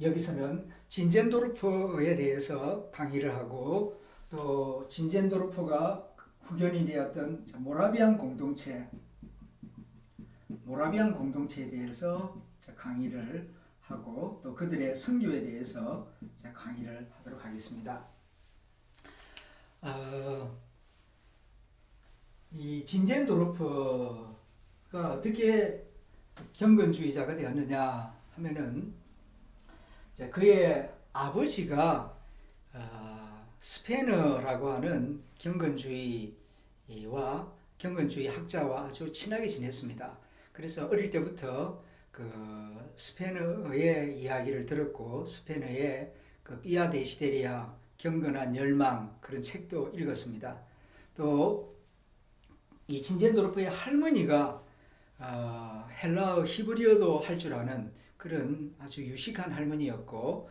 여기서는 진젠도르프에 대해서 강의를 하고 또 진젠도르프가 후견이 되었던 모라비안 공동체에 대해서 강의를 하고 또 그들의 선교에 대해서 강의를 하도록 하겠습니다. 이 진젠도르프가 어떻게 경건주의자가 되었느냐 하면은 그의 아버지가 스페너라고 하는 경건주의 학자와 아주 친하게 지냈습니다. 그래서 어릴 때부터 그 스페너의 이야기를 들었고 스페너의 그 비아 데시데리아 경건한 열망 그런 책도 읽었습니다. 또 이 진젠도르프의 할머니가 헬라어 히브리어도 할 줄 아는 그런 아주 유식한 할머니였고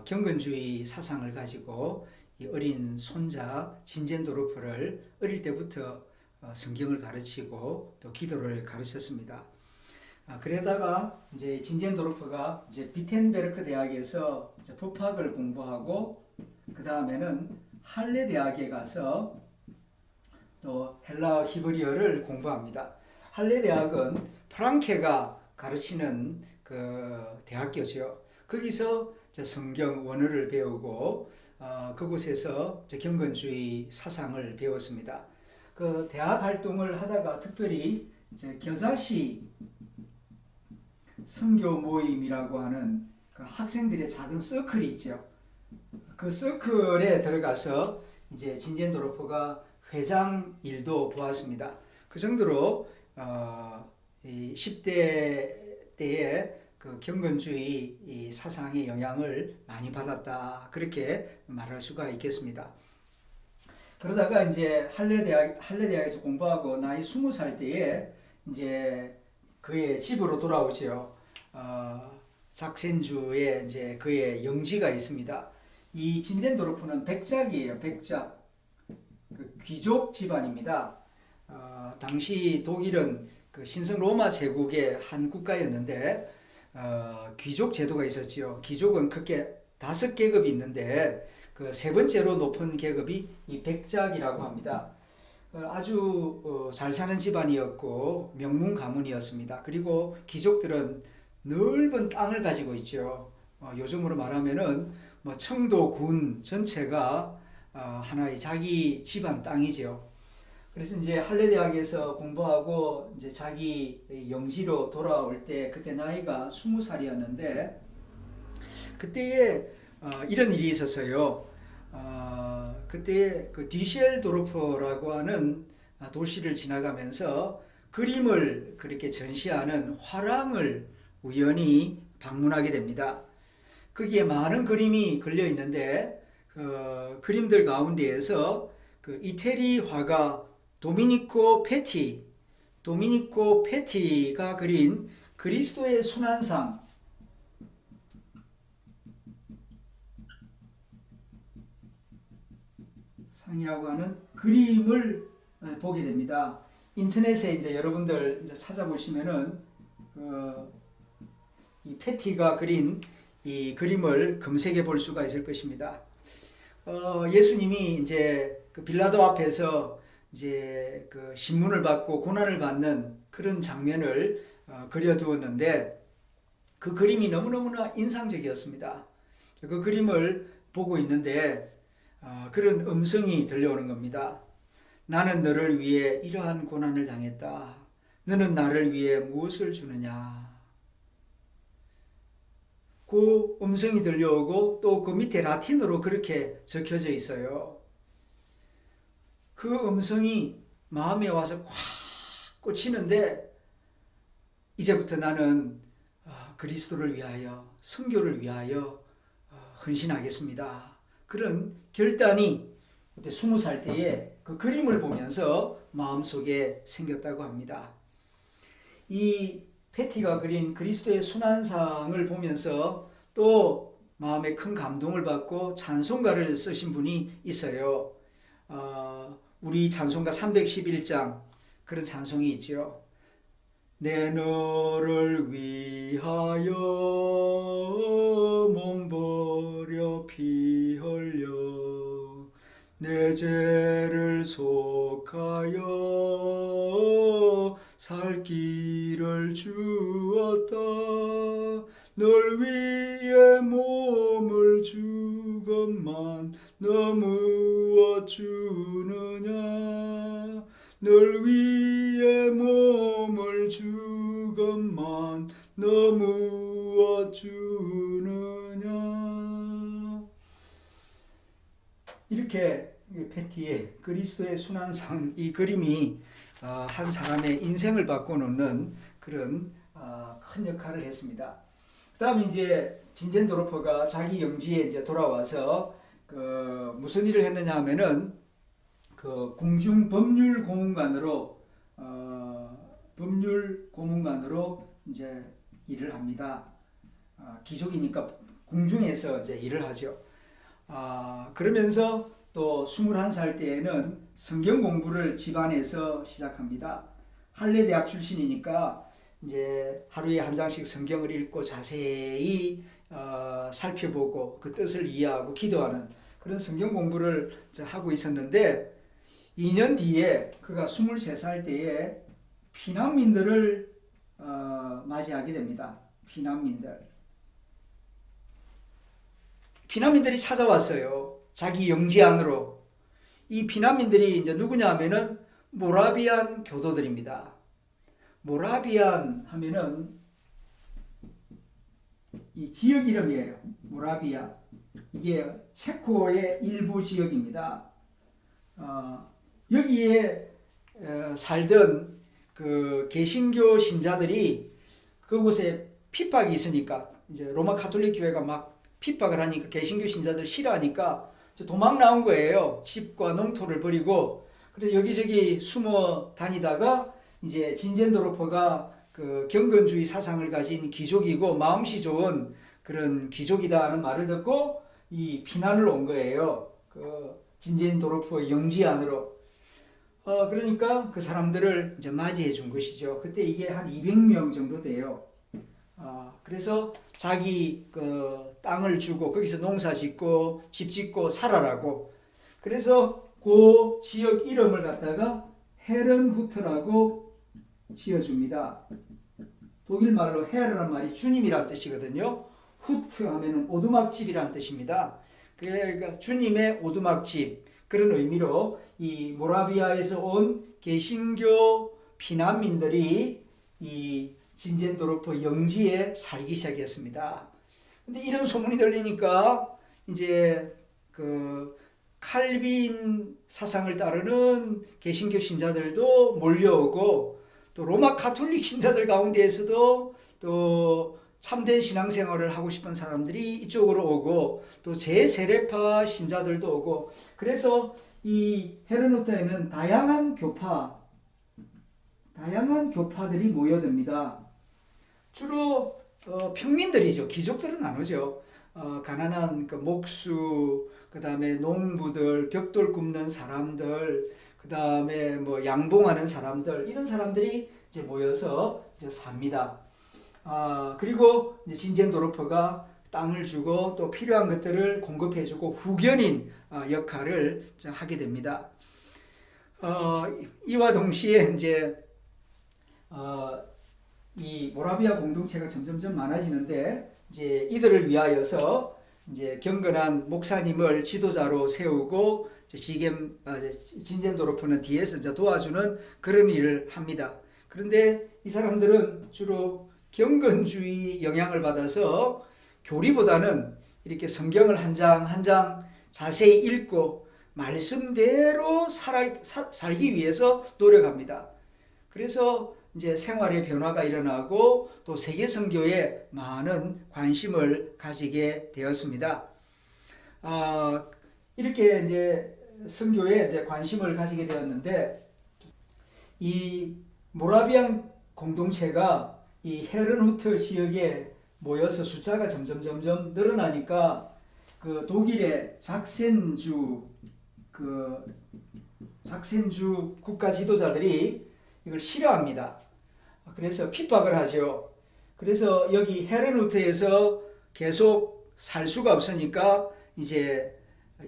경건주의 사상을 가지고 이 어린 손자 진젠도르프를 어릴 때부터 성경을 가르치고 또 기도를 가르쳤습니다. 그러다가 이제 진젠도르프가 이제 비텐베르크 대학에서 이제 법학을 공부하고 그 다음에는 할레 대학에 가서 또 헬라어 히브리어를 공부합니다. 할레 대학은 프랑케가 가르치는 그 대학교죠. 거기서 성경 원어를 배우고 그곳에서 경건주의 사상을 배웠습니다. 그 대학 활동을 하다가 특별히 이제 겨자시 선교 모임이라고 하는 그 학생들의 작은 서클이 있죠. 그 서클에 들어가서 이제 진젠도르프가 회장 일도 보았습니다. 그 정도로 10대 때에 그 경건주의 사상의 영향을 많이 받았다 그렇게 말할 수가 있겠습니다. 그러다가 이제 할레 대학에서 공부하고 나이 20살 때에 이제 그의 집으로 돌아오죠. 작센주에 이제 그의 영지가 있습니다. 이 진젠도르프는 백작이에요. 백작. 그 귀족 집안입니다. 당시 독일은 그 신성 로마 제국의 한 국가였는데 귀족 제도가 있었지요. 귀족은 크게 5계급이 있는데 그 세 번째로 높은 계급이 이 백작이라고 합니다. 아주 잘 사는 집안이었고 명문 가문이었습니다. 그리고 귀족들은 넓은 땅을 가지고 있죠. 요즘으로 말하면은 뭐 청도군 전체가 하나의 자기 집안 땅이죠. 그래서 이제 할레 대학에서 공부하고 이제 자기 영지로 돌아올 때 그때 나이가 20살이었는데 그때에 이런 일이 있었어요. 그때 그 뒤셀도르프라고 하는 도시를 지나가면서 그림을 그렇게 전시하는 화랑을 우연히 방문하게 됩니다. 거기에 많은 그림이 걸려 있는데 그림들 가운데에서 그 이태리 화가 도미니코 페티가 그린 그리스도의 순환상 상이라고 하는 그림을 보게 됩니다. 인터넷에 이제 여러분들 이제 찾아보시면은 이 페티가 그린 이 그림을 검색해 볼 수가 있을 것입니다. 예수님이 이제 그 빌라도 앞에서 이제 그 신문을 받고 고난을 받는 그런 장면을 그려두었는데 그 그림이 너무너무나 인상적이었습니다. 그 그림을 보고 있는데 그런 음성이 들려오는 겁니다. 나는 너를 위해 이러한 고난을 당했다. 너는 나를 위해 무엇을 주느냐. 그 음성이 들려오고 또 그 밑에 라틴어로 그렇게 적혀져 있어요. 그 음성이 마음에 와서 콱 꽂히는데 이제부터 나는 그리스도를 위하여 선교를 위하여 헌신하겠습니다. 그런 결단이 그때 20살 때에 그 그림을 보면서 마음속에 생겼다고 합니다. 이 페티가 그린 그리스도의 순환상을 보면서 또 마음에 큰 감동을 받고 찬송가를 쓰신 분이 있어요. 우리 찬송가 311장 그런 찬송이 있죠. 내 너를 위하여 몸 버려 피 흘려 내 죄를 속하여 살 길을 주었다. 널 위해 몸을 주건만 너무어 주느냐. 널 위해 몸을 주건만 너무어 주느냐. 이렇게 패티의 그리스도의 순환상 이 그림이 한 사람의 인생을 바꿔놓는 그런 큰 역할을 했습니다. 그다음 이제 진젠도르프가 자기 영지에 이제 돌아와서 무슨 일을 했느냐 하면은 그 궁중 법률 고문관으로 이제 일을 합니다. 귀족이니까 궁중에서 이제 일을 하죠. 그러면서 또 21살 때에는 성경 공부를 집안에서 시작합니다. 할례 대학 출신이니까 이제 하루에 한 장씩 성경을 읽고 자세히 살펴보고 그 뜻을 이해하고 기도하는 그런 성경 공부를 하고 있었는데 2년 뒤에 그가 23살 때에 피난민들을 맞이하게 됩니다. 피난민들이 찾아왔어요. 자기 영지 안으로. 이 피난민들이 이제 누구냐 하면은 모라비안 교도들입니다. 모라비안 하면은 이 지역 이름이에요. 모라비아. 이게 체코의 일부 지역입니다. 여기에 살던 그 개신교 신자들이 그곳에 핍박이 있으니까 이제 로마 가톨릭 교회가 막 핍박을 하니까 개신교 신자들 싫어하니까 도망 나온 거예요. 집과 농토를 버리고. 그래서 여기저기 숨어 다니다가 이제 진젠도르프가 그 경건주의 사상을 가진 귀족이고 마음씨 좋은 그런 귀족이다 하는 말을 듣고 이 피난을 온 거예요. 그 진젠도르프 영지 안으로. 그러니까 그 사람들을 이제 맞이해 준 것이죠. 그때 이게 한 200명 정도 돼요. 그래서 자기 그 땅을 주고 거기서 농사 짓고 집 짓고 살아라고. 그래서 그 지역 이름을 갖다가 헤른후트라고 지어줍니다. 독일 말로 헤르란 말이 주님이란 뜻이거든요. 후트 하면은 오두막집이란 뜻입니다. 그러니까 주님의 오두막집 그런 의미로 이 모라비아에서 온 개신교 피난민들이 이 진젠도르프 영지에 살기 시작했습니다. 근데 이런 소문이 들리니까 이제 그 칼빈 사상을 따르는 개신교 신자들도 몰려오고 또 로마 가톨릭 신자들 가운데에서도 또 참된 신앙생활을 하고 싶은 사람들이 이쪽으로 오고 또 제세례파 신자들도 오고 그래서 이 헤르누타에는 다양한 교파들이 모여듭니다. 주로 평민들이죠. 귀족들은 안 오죠. 가난한 그 목수, 그 다음에 농부들, 벽돌 굽는 사람들, 그 다음에 뭐 양봉하는 사람들 이런 사람들이 이제 모여서 이제 삽니다. 그리고 이제 진젠도르프가 땅을 주고 또 필요한 것들을 공급해주고 후견인 역할을 하게 됩니다. 이와 동시에 이제 이 모라비아 공동체가 점점점 많아지는데 이제 이들을 위하여서 이제 경건한 목사님을 지도자로 세우고 진젠도르프는 뒤에서 이제 도와주는 그런 일을 합니다. 그런데 이 사람들은 주로 경건주의 영향을 받아서 교리보다는 이렇게 성경을 한 장 한 장 자세히 읽고 말씀대로 살기 위해서 노력합니다. 그래서 이제 생활의 변화가 일어나고 또 세계 선교에 많은 관심을 가지게 되었습니다. 이렇게 이제 선교에 이제 관심을 가지게 되었는데 이 모라비안 공동체가 이 헤른후트 지역에 모여서 숫자가 점점 늘어나니까 그 독일의 작센주 국가 지도자들이 이걸 싫어합니다. 그래서 핍박을 하죠. 그래서 여기 헤르누트에서 계속 살 수가 없으니까 이제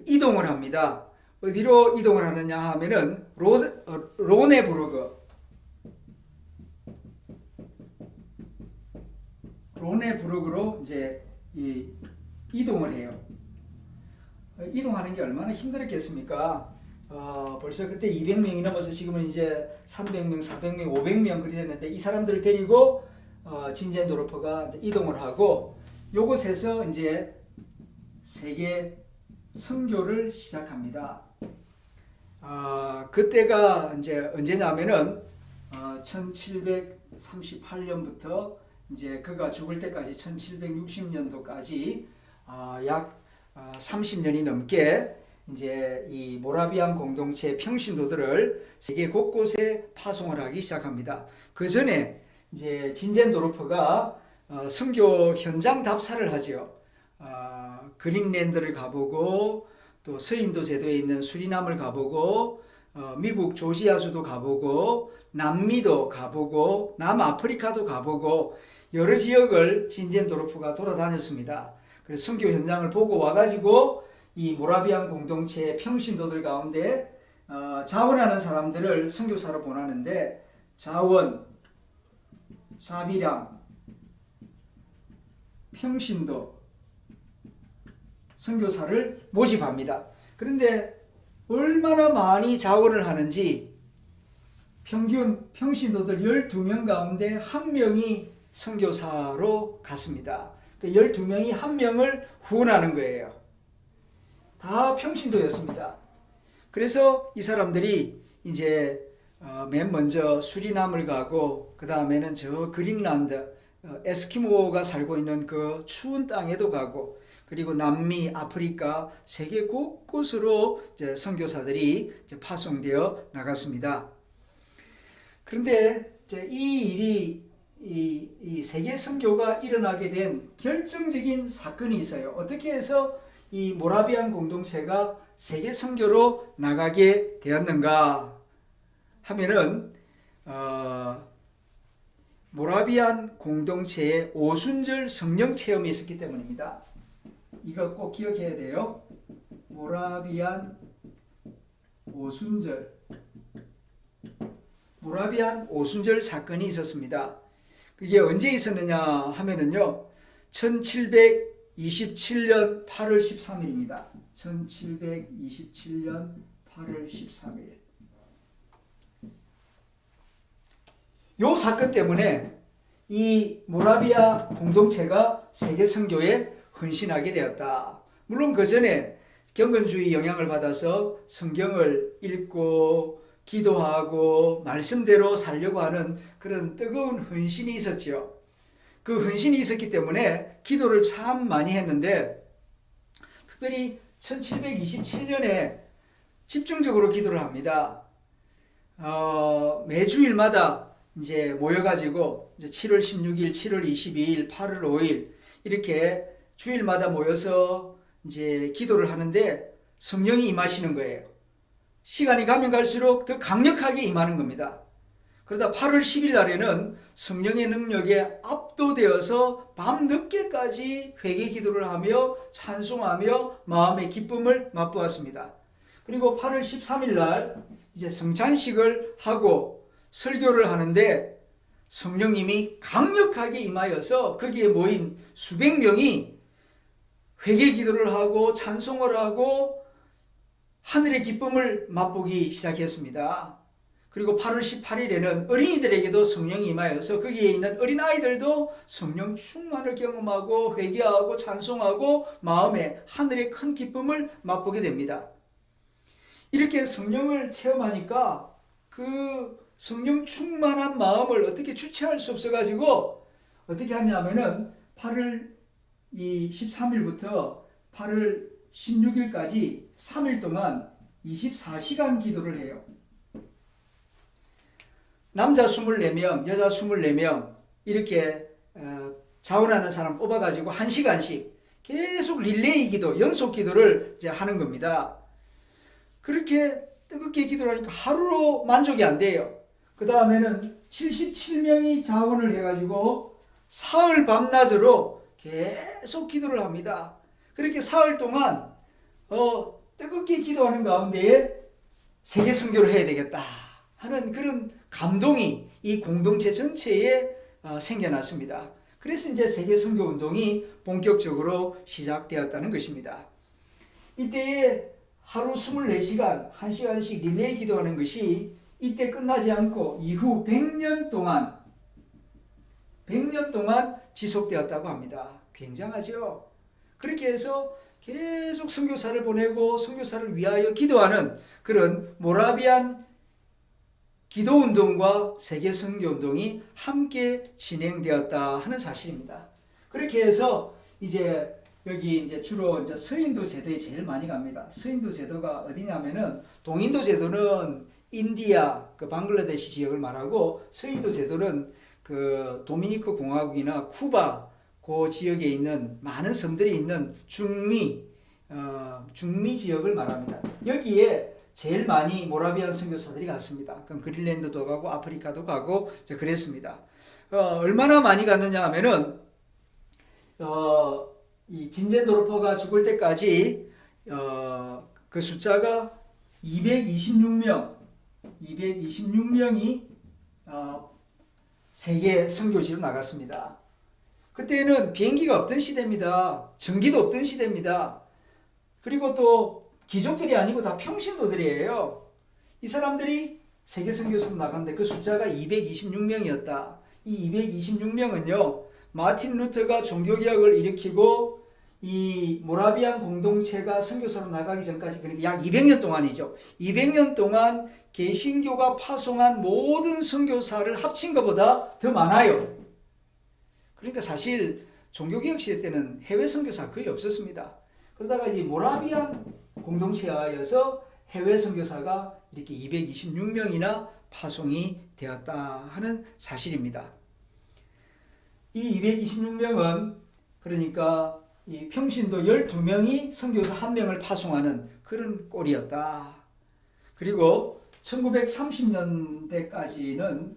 이동을 합니다. 어디로 이동을 하느냐 하면은 로네부르크로 이제 이동을 해요. 이동하는 게 얼마나 힘들었겠습니까? 벌써 그때 200명이 넘어서 지금은 이제 300명, 400명, 500명 그리 됐는데 이 사람들을 데리고 진젠도르프가 이제 이동을 하고 요곳에서 이제 세계 선교를 시작합니다. 그때가 이제 언제냐면은 1738년부터 이제 그가 죽을 때까지 1760년도까지 약 30년이 넘게 이제 이 모라비안 공동체 평신도들을 세계 곳곳에 파송을 하기 시작합니다. 그 전에 이제 진젠도르프가 선교 현장 답사를 하죠. 그린랜드를 가보고 또 서인도 제도에 있는 수리남을 가보고 미국 조지아주도 가보고 남미도 가보고 남아프리카도 가보고 여러 지역을 진젠도르프가 돌아다녔습니다. 그래서 선교 현장을 보고 와가지고 이 모라비안 공동체 평신도들 가운데 자원하는 사람들을 선교사로 보내는데 자원, 자비랑, 평신도, 선교사를 모집합니다. 그런데 얼마나 많이 자원을 하는지 평균 평신도들 12명 가운데 1명이 선교사로 갔습니다. 그 12명이 1명을 후원하는 거예요. 다 평신도였습니다. 그래서 이 사람들이 이제 맨 먼저 수리남을 가고 그 다음에는 저 그린란드 에스키모가 살고 있는 그 추운 땅에도 가고 그리고 남미, 아프리카, 세계 곳곳으로 이제 선교사들이 이제 파송되어 나갔습니다. 그런데 이제 이 일이 이 세계 선교가 일어나게 된 결정적인 사건이 있어요. 어떻게 해서 이 모라비안 공동체가 세계 선교로 나가게 되었는가 하면은 모라비안 공동체의 오순절 성령 체험이 있었기 때문입니다. 이거 꼭 기억해야 돼요. 모라비안 오순절 사건이 있었습니다. 그게 언제 있었느냐 하면은요. 1727년 8월 13일입니다. 1727년 8월 13일. 요 사건 때문에 이 모라비아 공동체가 세계 선교에 헌신하게 되었다. 물론 그 전에 경건주의 영향을 받아서 성경을 읽고 기도하고 말씀대로 살려고 하는 그런 뜨거운 헌신이 있었죠. 그 헌신이 있었기 때문에 기도를 참 많이 했는데 특별히 1727년에 집중적으로 기도를 합니다. 매주일마다 이제 모여가지고 이제 7월 16일, 7월 22일, 8월 5일 이렇게 주일마다 모여서 이제 기도를 하는데 성령이 임하시는 거예요. 시간이 가면 갈수록 더 강력하게 임하는 겁니다. 그러다 8월 10일 날에는 성령의 능력에 압도되어서 밤늦게까지 회개 기도를 하며 찬송하며 마음의 기쁨을 맛보았습니다. 그리고 8월 13일 날 이제 성찬식을 하고 설교를 하는데 성령님이 강력하게 임하여서 거기에 모인 수백 명이 회개 기도를 하고 찬송을 하고 하늘의 기쁨을 맛보기 시작했습니다. 그리고 8월 18일에는 어린이들에게도 성령이 임하여서 거기에 있는 어린아이들도 성령 충만을 경험하고 회개하고 찬송하고 마음에 하늘의 큰 기쁨을 맛보게 됩니다. 이렇게 성령을 체험하니까 그 성령 충만한 마음을 어떻게 주체할 수 없어가지고 어떻게 하냐면은 8월 13일부터 8월 16일까지 3일 동안 24시간 기도를 해요. 남자 24명, 여자 24명 이렇게 자원하는 사람 뽑아가지고 1시간씩 계속 릴레이 기도, 연속 기도를 이제 하는 겁니다. 그렇게 뜨겁게 기도를 하니까 하루로 만족이 안 돼요. 그 다음에는 77명이 자원을 해가지고 사흘 밤낮으로 계속 기도를 합니다. 그렇게 사흘 동안 뜨겁게 기도하는 가운데에 세계 선교를 해야 되겠다 하는 그런 감동이 이 공동체 전체에 생겨났습니다. 그래서 이제 세계 선교 운동이 본격적으로 시작되었다는 것입니다. 이때에 하루 24시간, 1시간씩 릴레이 기도하는 것이 이때 끝나지 않고 이후 100년 동안 지속되었다고 합니다. 굉장하죠? 그렇게 해서 계속 선교사를 보내고 선교사를 위하여 기도하는 그런 모라비안 기도운동과 세계 선교운동이 함께 진행되었다 하는 사실입니다. 그렇게 해서 이제 여기 이제 주로 이제 서인도 제도에 제일 많이 갑니다. 서인도 제도가 어디냐면은 동인도 제도는 인디아, 그 방글라데시 지역을 말하고 서인도 제도는 그 도미니크 공화국이나 쿠바 그 지역에 있는 많은 섬들이 있는 중미 지역을 말합니다. 여기에 제일 많이 모라비안 선교사들이 갔습니다. 그럼 그린랜드도 가고 아프리카도 가고 그랬습니다. 얼마나 많이 갔느냐 하면은 이 진젠도르퍼가 죽을 때까지 그 숫자가 226명이 세계 선교지로 나갔습니다. 그때는 비행기가 없던 시대입니다. 전기도 없던 시대입니다. 그리고 또 귀족들이 아니고 다 평신도들이에요. 이 사람들이 세계 선교지로 나갔는데 그 숫자가 226명이었다. 이 226명은요. 마틴 루터가 종교개혁을 일으키고 이 모라비안 공동체가 선교사로 나가기 전까지 그러니까 약 200년 동안이죠. 200년 동안 개신교가 파송한 모든 선교사를 합친 것보다 더 많아요. 그러니까 사실 종교개혁 시대 때는 해외 선교사 거의 없었습니다. 그러다가 이제 모라비안 공동체에 의해서 해외 선교사가 이렇게 226명이나 파송이 되었다 하는 사실입니다. 이 226명은 그러니까 이 평신도 12명이 선교사 1명을 파송하는 그런 꼴이었다. 그리고 1930년대까지는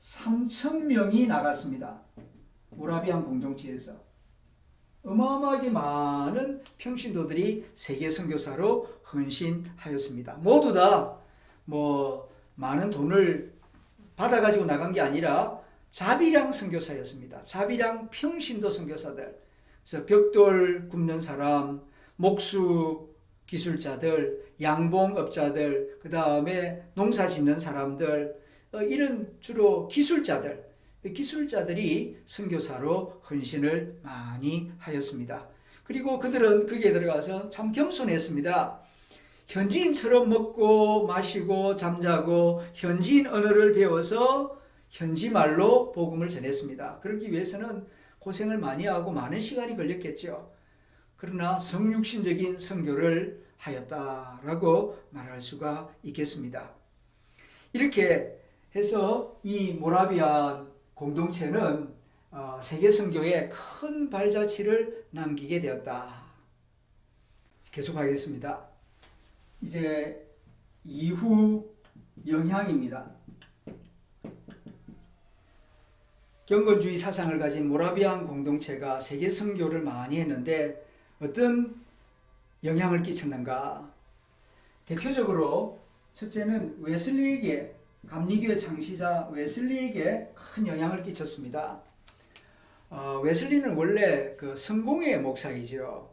3,000명이 나갔습니다. 모라비안 공동체에서. 어마어마하게 많은 평신도들이 세계 선교사로 헌신하였습니다. 모두 다 많은 돈을 받아가지고 나간 게 아니라 자비랑 선교사였습니다. 자비랑 평신도 선교사들. 그래서 벽돌 굽는 사람, 목수 기술자들, 양봉업자들, 그 다음에 농사 짓는 사람들, 이런 주로 기술자들이 선교사로 헌신을 많이 하였습니다. 그리고 그들은 거기에 들어가서 참 겸손했습니다. 현지인처럼 먹고 마시고 잠자고 현지인 언어를 배워서 현지 말로 복음을 전했습니다. 그러기 위해서는 고생을 많이 하고 많은 시간이 걸렸겠죠. 그러나 성육신적인 선교를 하였다라고 말할 수가 있겠습니다. 이렇게 해서 이 모라비안 공동체는 세계 선교에 큰 발자취를 남기게 되었다. 계속하겠습니다. 이제 이후 영향입니다. 경건주의 사상을 가진 모라비안 공동체가 세계 선교를 많이 했는데 어떤 영향을 끼쳤는가? 대표적으로 첫째는 웨슬리에게, 감리교회 창시자 웨슬리에게 큰 영향을 끼쳤습니다. 웨슬리는 원래 그 성공회 목사이죠.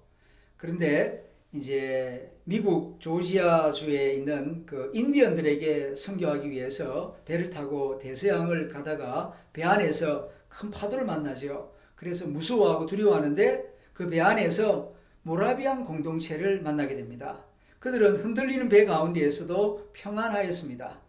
그런데 이제 미국 조지아주에 있는 그 인디언들에게 선교하기 위해서 배를 타고 대서양을 가다가 배 안에서 큰 파도를 만나죠. 그래서 무서워하고 두려워하는데 그 배 안에서 모라비안 공동체를 만나게 됩니다. 그들은 흔들리는 배 가운데에서도 평안하였습니다.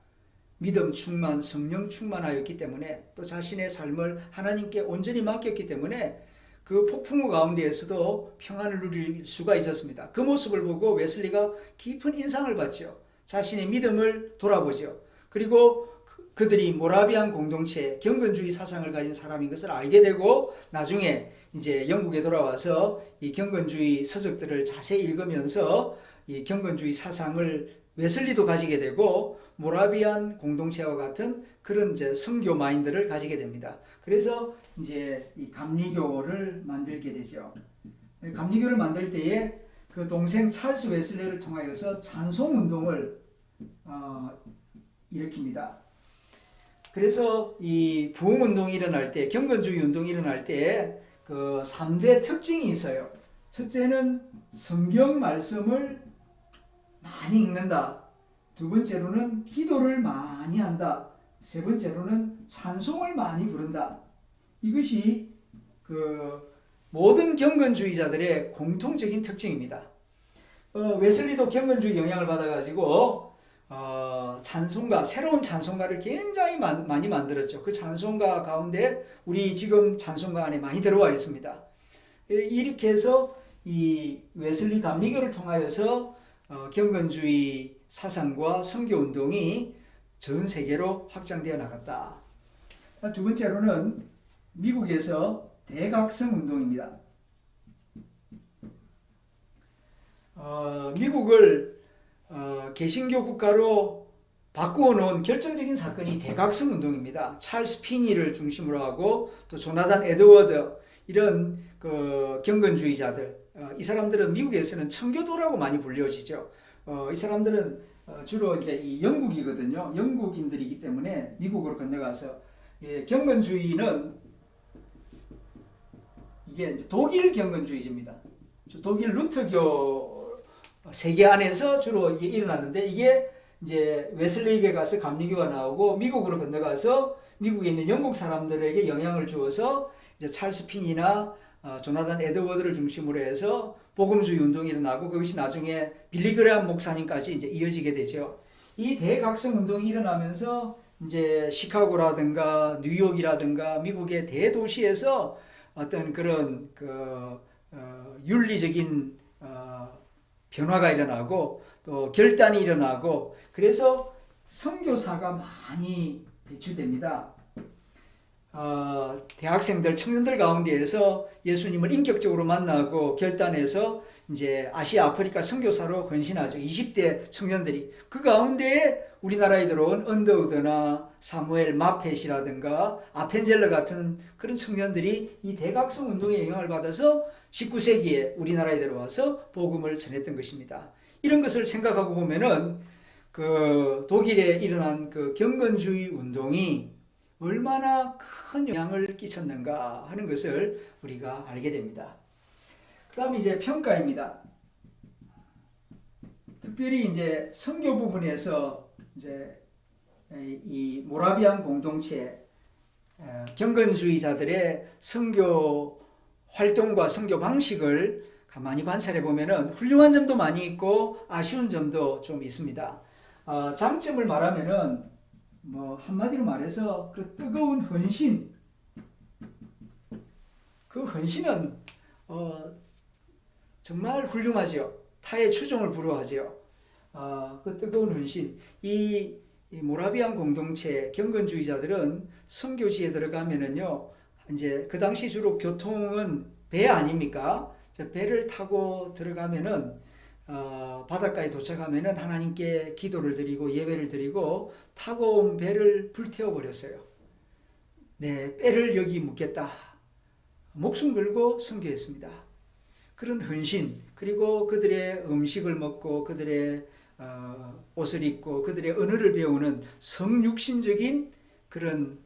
믿음 충만, 성령 충만하였기 때문에 또 자신의 삶을 하나님께 온전히 맡겼기 때문에 그 폭풍우 가운데에서도 평안을 누릴 수가 있었습니다. 그 모습을 보고 웨슬리가 깊은 인상을 받죠. 자신의 믿음을 돌아보죠. 그리고 그들이 모라비안 공동체, 경건주의 사상을 가진 사람인 것을 알게 되고 나중에 이제 영국에 돌아와서 이 경건주의 서적들을 자세히 읽으면서 이 경건주의 사상을 웨슬리도 가지게 되고 모라비안 공동체와 같은 그런 이제 선교 마인드를 가지게 됩니다. 그래서 이제 이 감리교를 만들게 되죠. 감리교를 만들 때에 그 동생 찰스 웨슬리를 통하여서 찬송 운동을 일으킵니다. 그래서 이 부흥 운동이 일어날 때, 경건주의 운동이 일어날 때 그 3대 특징이 있어요. 첫째는 성경 말씀을 많이 읽는다. 두 번째로는 기도를 많이 한다. 세 번째로는 찬송을 많이 부른다. 이것이 그 모든 경건주의자들의 공통적인 특징입니다. 웨슬리도 경건주의 영향을 받아가지고 찬송가, 새로운 찬송가를 굉장히 많이 만들었죠. 그 찬송가 가운데 우리 지금 찬송가 안에 많이 들어와 있습니다. 이렇게 해서 이 웨슬리 감리교를 통하여서 경건주의 사상과 선교운동이 전 세계로 확장되어 나갔다. 두 번째로는 미국에서 대각성 운동입니다. 미국을 개신교 국가로 바꾸어 놓은 결정적인 사건이 대각성 운동입니다. 찰스 피니를 중심으로 하고 또 조나단 에드워드 이런 그 경건주의자들, 이 사람들은 미국에서는 청교도라고 많이 불려지죠. 이 사람들은 주로 이제 이 영국이거든요. 영국인들이기 때문에 미국으로 건너가서 경건주의는 이게 이제 독일 경건주의입니다. 독일 루터교 세계 안에서 주로 이게 일어났는데 이게 이제 웨슬리에게 가서 감리교가 나오고 미국으로 건너가서 미국에 있는 영국 사람들에게 영향을 주어서 이제 찰스 핀이나 조나단 에드워드를 중심으로 해서 복음주의 운동이 일어나고 그것이 나중에 빌리 그레함 목사님까지 이제 이어지게 되죠. 이 대각성 운동이 일어나면서 이제 시카고라든가 뉴욕이라든가 미국의 대도시에서 어떤 그런 윤리적인 변화가 일어나고 또 결단이 일어나고 그래서 선교사가 많이 배출됩니다. 대학생들, 청년들 가운데에서 예수님을 인격적으로 만나고 결단해서 이제 아시아, 아프리카 선교사로 헌신하죠. 20대 청년들이. 그 가운데에 우리나라에 들어온 언더우드나 사무엘 마펫이라든가 아펜젤러 같은 그런 청년들이 이 대각성 운동의 영향을 받아서 19세기에 우리나라에 들어와서 복음을 전했던 것입니다. 이런 것을 생각하고 보면은 그 독일에 일어난 그 경건주의 운동이 얼마나 큰 영향을 끼쳤는가 하는 것을 우리가 알게 됩니다. 그 다음에 이제 평가입니다. 특별히 이제 선교 부분에서 이제 이 모라비안 공동체 경건주의자들의 선교 활동과 선교 방식을 가만히 관찰해 보면은 훌륭한 점도 많이 있고 아쉬운 점도 좀 있습니다. 장점을 말하면은 뭐 한마디로 말해서 그 뜨거운 헌신, 그 헌신은 정말 훌륭하죠. 타의 추종을 불허하죠. 그 뜨거운 헌신, 이 모라비안 공동체 경건주의자들은 선교지에 들어가면은요, 이제 그 당시 주로 교통은 배 아닙니까? 배를 타고 들어가면은 바닷가에 도착하면은 하나님께 기도를 드리고 예배를 드리고 타고 온 배를 불태워 버렸어요. 네, 뼈를 여기 묻겠다. 목숨 걸고 선교했습니다. 그런 헌신, 그리고 그들의 음식을 먹고 그들의 옷을 입고 그들의 언어를 배우는 성육신적인 그런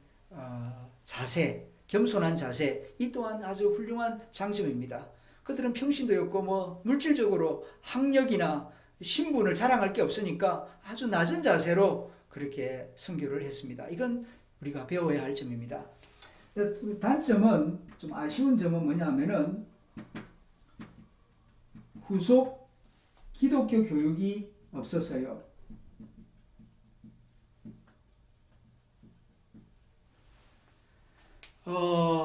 자세, 겸손한 자세, 이 또한 아주 훌륭한 장점입니다. 그들은 평신도였고 뭐 물질적으로 학력이나 신분을 자랑할 게 없으니까 아주 낮은 자세로 그렇게 선교를 했습니다. 이건 우리가 배워야 할 점입니다. 단점은, 좀 아쉬운 점은 뭐냐면은 후속 기독교 교육이 없었어요.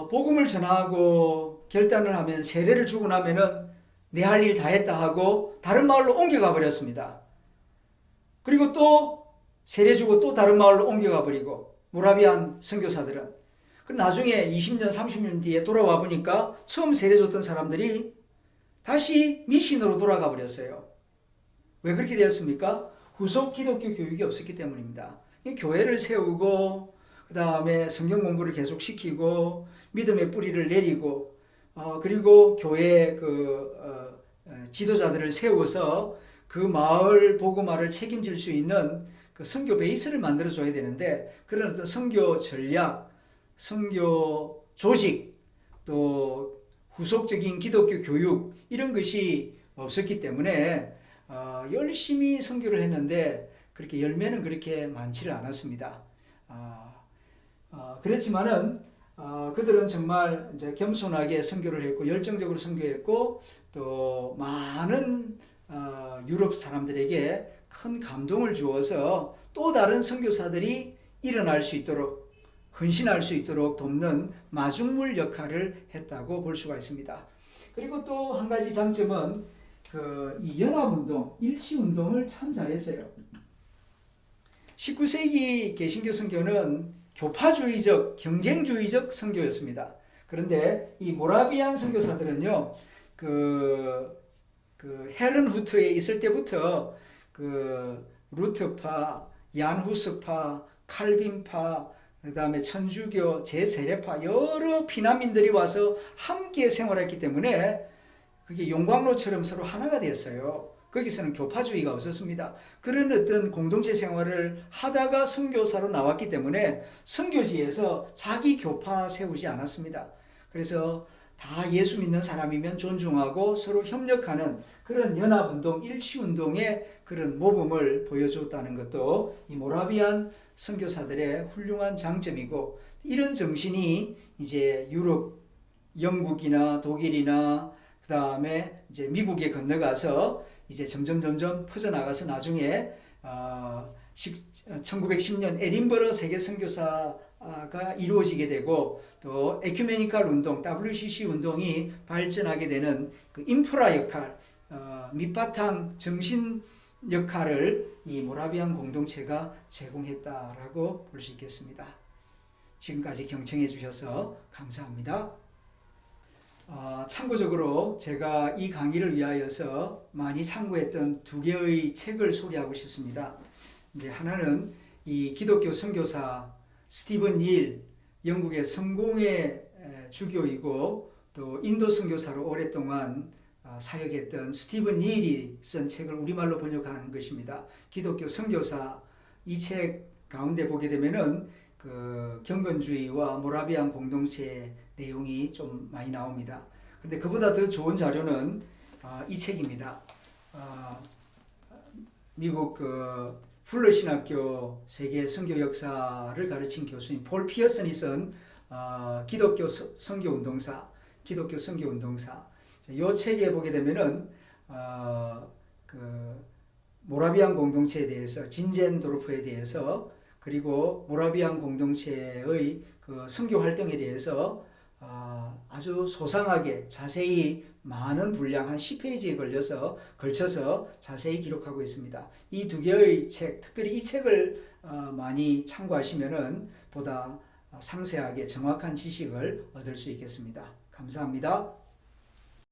복음을 전하고 결단을 하면 세례를 주고 나면은 내 할 일 다 했다 하고 다른 마을로 옮겨가 버렸습니다. 그리고 또 세례 주고 또 다른 마을로 옮겨가 버리고 모라비안 선교사들은 그 나중에 20년 30년 뒤에 돌아와 보니까 처음 세례 줬던 사람들이 다시 미신으로 돌아가 버렸어요. 왜 그렇게 되었습니까? 후속 기독교 교육이 없었기 때문입니다. 교회를 세우고 그 다음에 성경 공부를 계속 시키고 믿음의 뿌리를 내리고 그리고 교회 지도자들을 세워서 그 마을 복음화를 책임질 수 있는 그 선교 베이스를 만들어 줘야 되는데 그런 어떤 선교 전략, 선교 조직 또 후속적인 기독교 교육 이런 것이 없었기 때문에 열심히 선교를 했는데 그렇게 열매는 그렇게 많지를 않았습니다. 그렇지만은 그들은 정말 이제 겸손하게 선교를 했고 열정적으로 선교했고 또 많은 유럽 사람들에게 큰 감동을 주어서 또 다른 선교사들이 일어날 수 있도록 헌신할 수 있도록 돕는 마중물 역할을 했다고 볼 수가 있습니다. 그리고 또 한 가지 장점은 이 연합운동, 일치운동을 참 잘했어요. 19세기 개신교 선교는 교파주의적, 경쟁주의적 선교였습니다. 그런데 이 모라비안 선교사들은요, 헤른후트에 있을 때부터 루트파, 얀후스파, 칼빈파, 그 다음에 천주교, 제세례파 여러 피난민들이 와서 함께 생활했기 때문에 그게 용광로처럼 서로 하나가 되었어요. 거기서는 교파주의가 없었습니다. 그런 어떤 공동체 생활을 하다가 선교사로 나왔기 때문에 선교지에서 자기 교파 세우지 않았습니다. 그래서 다 예수 믿는 사람이면 존중하고 서로 협력하는 그런 연합운동, 일치운동의 그런 모범을 보여줬다는 것도 이 모라비안 선교사들의 훌륭한 장점이고 이런 정신이 이제 유럽, 영국이나 독일이나 그 다음에 이제 미국에 건너가서 이제 점점 퍼져나가서 나중에 1910년 에딘버러 세계 선교사가 이루어지게 되고 또 에큐메니칼 운동, WCC 운동이 발전하게 되는 그 인프라 역할, 밑바탕 정신 역할을 이 모라비안 공동체가 제공했다라고 볼 수 있겠습니다. 지금까지 경청해 주셔서 감사합니다. 참고적으로 제가 이 강의를 위하여서 많이 참고했던 두 개의 책을 소개하고 싶습니다. 이제 하나는 이 기독교 선교사 스티븐 닐, 영국의 성공의 주교이고 또 인도 선교사로 오랫동안 사역했던 스티븐 닐이 쓴 책을 우리말로 번역한 것입니다. 기독교 선교사. 이 책 가운데 보게 되면은 그 경건주의와 모라비안 공동체의 내용이 좀 많이 나옵니다. 근데 그보다 더 좋은 자료는 이 책입니다. 미국 풀러 신학교 세계 선교 역사를 가르친 교수님 폴 피어슨이 쓴 기독교 선교 운동사. 이 책에 보게 되면은 모라비안 공동체에 대해서 진젠도르프에 대해서 그리고 모라비안 공동체의 그 선교 활동에 대해서 아주 소상하게 자세히 많은 분량 한 10페이지에 걸쳐서 자세히 기록하고 있습니다. 이 두 개의 책, 특별히 이 책을 많이 참고하시면은 보다 상세하게 정확한 지식을 얻을 수 있겠습니다. 감사합니다.